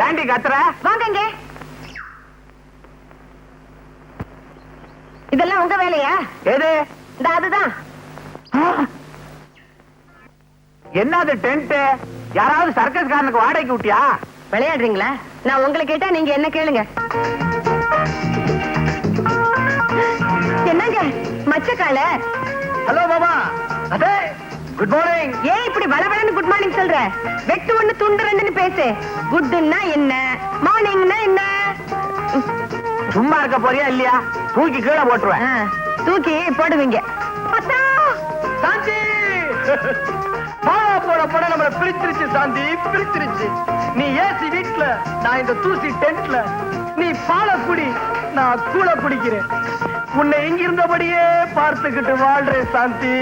ஏண்டி கத்துற? வாங்க. இதெல்லாம் உங்க வேலையா? எது? இந்த அதுதான். என்னது டென்ட்? யாராவது சர்க்கஸ் காரனுக்கு வாடகைக்கு விட்டியா? விளையாடுறீங்களா? நான் உங்களை கேட்டா நீங்க என்ன கேளுங்க. என்னங்க மச்சக்கால? ஹலோ மாமா. அதே குட் மார்னிங். ஏன் இப்படி வளவளன்னு குட் மார்னிங் சொல்ற? வெட்டு ஒண்ணு துண்டு ரெண்டுன்னு பேசு. குட்னா என்ன, மார்னிங்னா என்ன? சும்மா இருக்க போறியா இல்லையா? தூக்கி கீழே போட்டுருவேன். தூக்கி போடுவீங்க. சாந்தி போட போட நம்மள பிரிச்சிருச்சு. சாந்தி பிரிச்சிருச்சு. நீ ஏசி வீட்ல, நான் இந்த தூசி டென்ட்ல. நீ பாலை குடி, நான் கூழ குடிக்கிறேன். உன்னை இங்க இருந்தபடியே பார்த்துக்கிட்டு வாழ்றேன் சாந்தி.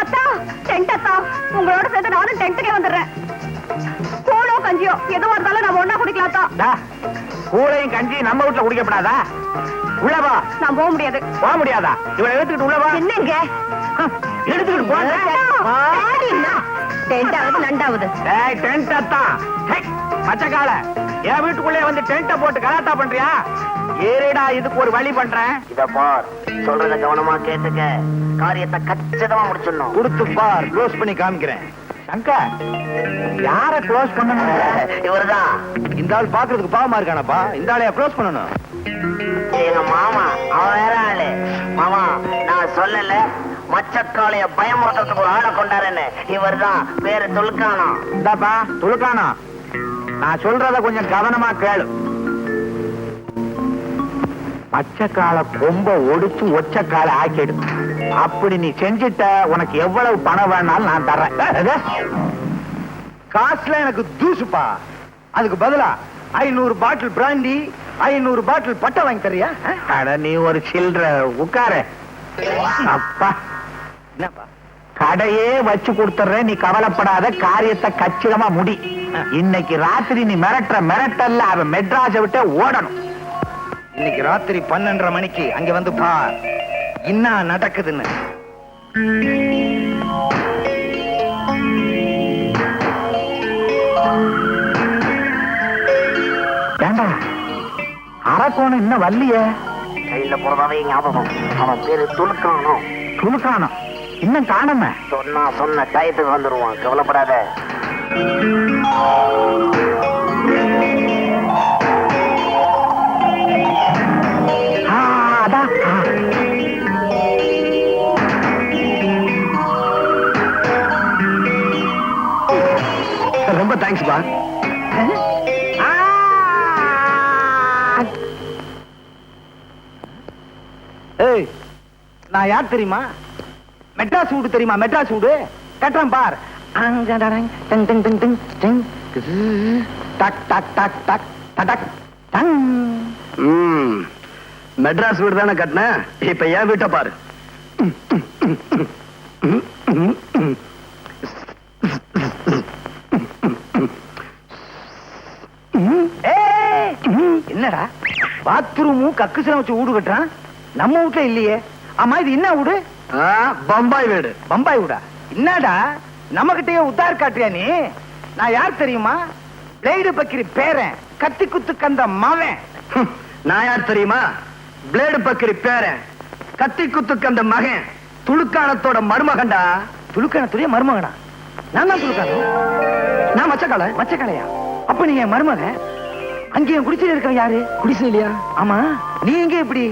அத்தா, டென்ட் அத்தா, உங்களோட சேர்ந்து நானும் டென்ட்டுக்கே வந்துடுறேன். கூழோ கஞ்சியோ எதுவா இருந்தாலும் நம்ம ஒண்ணா குடிக்கலாத்தா. கூழையும் கஞ்சியும் நம்ம வீட்டுல குடிக்கப்படாதா? உள்ளவா? நான் போக முடியாது. போக முடியாதா? இவளை எடுத்துக்கிட்டு உள்ளவா? என்னங்க எடுத்துக்கிட்டு போங்க. டென்டாவது நண்டாவது. டென்ட் அத்தான் பச்சைக்கால என் வீட்டுக்குள்ளே வந்து டென்ட்ட போட்டு கலாட்டா பண்றியா? ஏறிடா, இதுக்கு ஒரு வழி பண்றேன். இத பார், சொல்றத கவனமா கேட்டுக்க. காரியத்தை கச்சிதமா முடிச்சிடணும். கொடுத்து பார், க்ளோஸ் பண்ணி காமிக்கிறேன். சங்கர், யார க்ளோஸ் பண்ணணும்? இவர்தான். இந்த ஆள் பாக்குறதுக்கு பாவமா இருக்கானப்பா. இந்த ஆளையா க்ளோஸ் பண்ணணும்? எங்க மாமா, அவன் வேற ஆளு. மாமா, நான் சொல்லல மச்சக்காளைய பயமுறுத்துறதுக்கு ஒரு ஆளை கொண்டாருன்னு. இவர்தான், பேரு துலுக்கானம். இந்தாப்பா துலுக்கானம், நான் சொல்றத கொஞ்சம் கவனமா கேளு. பச்சைக்கால கொம்ப ஒடிச்சு ஒச்சக்கால ஆக்கிடு. அப்படி நீ செஞ்சிட்ட, உனக்கு எவ்வளவு பணம் வேணாலும் நான் தர்றேன். காசுல எனக்கு தூசுப்பா. அதுக்கு பதிலா 500 பாட்டில் பிராண்டி, 500 பாட்டில் பட்டை வாங்கி தரியா? நீ ஒரு சில்ற உட்காரு. அப்பா, என்னப்பா கடையே வச்சு கொடுத்துறேன். நீ கவலைப்படாத, காரியத்தை கச்சிதமா முடி. இன்னைக்கு ராத்திரி நீ மிரட்டல்ல அவன் மெட்ராஸை விட்டு ஓடணும். இன்னைக்கு ராத்திரி 12:30 மணிக்கு அங்க வந்து பார் என்ன நடக்குதுன்னு. ஏண்டா, அரக்கோணம் இன்னும் வரலையே? கையில போறதாவே ஞாபகம். அவன் பேரு துலுக்கானம். துலுக்கானம் இன்னும் காணாம? சொன்ன டயத்துக்கு வந்துருவான், கவலைப்படாத. ரொம்ப தேங்க்ஸ் பா. ஏய், நான் யார் தெரியுமா? மெட்ராஸ் வீடு தெரியுமா? மெட்ராஸ் வீடு கட்டுறேன் பார். மெட்ராஸ் வீடு தானே கட்டின, இப்ப ஏன் வீட்டை பாரு. என்னடா பாத்ரூமும் கக்குசலம் வச்சு வீடு கட்டுறான், நம்ம வீட்டுல இல்லையே. ஆமா, இது என்ன வீடு? பம்பாய் வீடு. பம்பாய் வீடா? என்னடா நம்ம கிட்டயே உத்தார் காட்டுறியா நீ? நான் யார் தெரியுமா? பிளேடு பக்கிரி பேரன், கத்தி குத்து கந்த மவன். நான் யார் தெரியுமா? பிளேடு பக்கிரி பேரன், கத்தி குத்து கந்த மகன், துலுக்கானத்தோட மருமகன்டா. துலுக்கானத்துடைய மருமகனா? நான் தான் துலுக்கானம். நான் மச்சக்கால. மச்சக்காலையா? அப்ப நீ என் மருமகன். அங்கேயும் குடிசையில இருக்க யாரு? குடிசை இல்லையா? ஆமா, நீ எங்க? இப்படி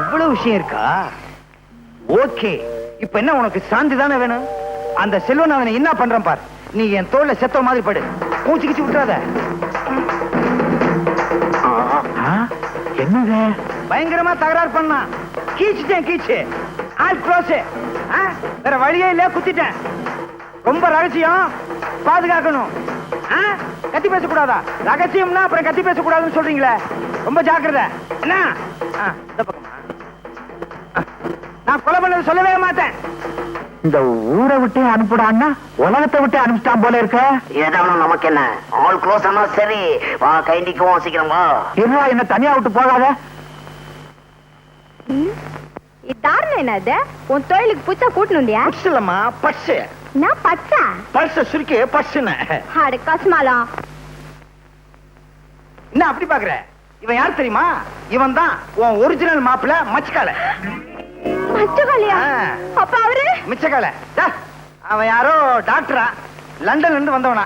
இவ்வளவு விஷயம் இருக்கா? ஓகே, இப்ப என்ன உனக்கு சாந்தி தானே வேணும்? அந்த செல்வன் அவனை என்ன பண்றான் பார். நீ என் தோல்ல செத்த மாதிரி படு, மூச்சு கிச்சு விட்டுறாத. என்னது? பயங்கரமா தகராறு பண்ணா, கீச்சுட்டேன். கீச்சு ஆல் க்ளோஸ். வேற வழியே இல்ல, குத்திட்டேன். ரொம்ப ரகசியம், பாதுகாக்கணும். கத்தி பேசக்கூடாதா? ரகசியம்னா அப்புறம் கத்தி பேசக்கூடாதுன்னு சொல்றீங்களே, ரொம்ப ஜாக்கிரதை. என்ன? இந்த பக்கமா? நான் கொலை பண்ணது சொல்லவே மாட்டேன். இந்த ஊரை விட்டு அனுப்பிடான்னா உலகத்தை விட்டு அனுப்பிச்சிட்டான் போல இருக்க. ஏதாவது நமக்கு என்ன, ஆல் க்ளோஸ் ஆனா சரி. வா, கைண்டிக்குவோம், சீக்கிரம் வா. இருவா, என்ன தனியா விட்டு போகாத. என்னது உன் தொழிலுக்கு புச்சா கூட்டணுண்டியா? புச்சலம்மா, பச்சை நான் பச்சா பர்ஸ சுருக்கி பர்சுன்னு. அட கஸ்மாலா. என்ன அப்படி பாக்குற? இவன் யார் தெரியுமா? இவன் தான் உன் ஒரிஜினல் மாப்பிள்ள மச்சக்கால. மச்சகாலியா? அப்ப அவரு மிச்சக்கால. அவன் யாரோ டாக்டரா, லண்டன்ல இருந்து வந்தவனா.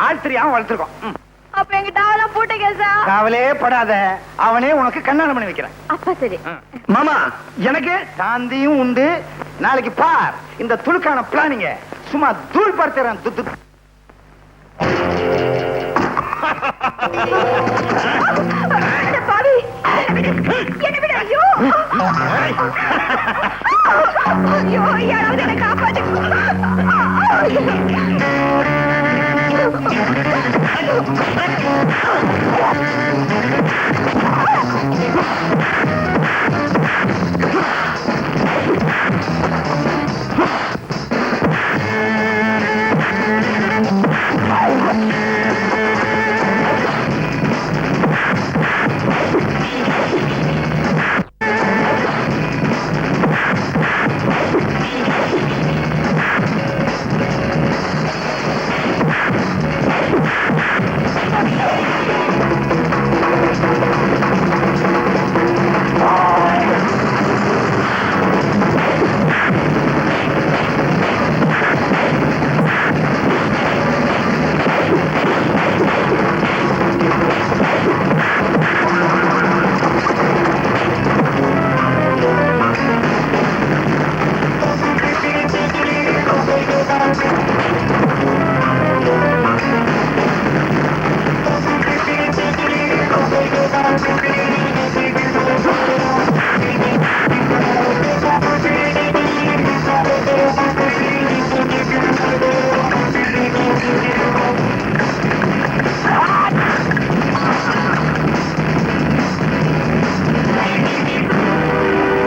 ஆள் தெரியாம வளர்த்துருக்கோம். அப்ப எங்க டாவெல்லாம் பூட்ட கேசா? கவலே படாத, அவனே உனக்கு கல்யாணம் பண்ணி வைக்கிறேன். அப்ப சரி. மாமா, எனக்கு சாந்தியும் உண்டு. நாளைக்கு பார் இந்த துளுக்கான பிளானிங்க. சும்மா தூள் பார்த்துறேன். பாவி என்ன விட. ஐயோ ஐயோ, யாராவது என்ன காப்பாத்து.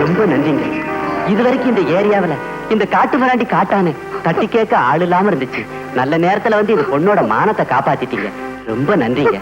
ரொம்ப நன்றிங்க. இதுவரைக்கும் இந்த ஏரியாவில இந்த காட்டு மிராண்டி காட்டானு தட்டி கேட்க ஆள் இல்லாம இருந்துச்சு. நல்ல நேரத்துல வந்து இந்த பொண்ணோட மானத்தை காப்பாத்திட்டீங்க. ரொம்ப நன்றிங்க.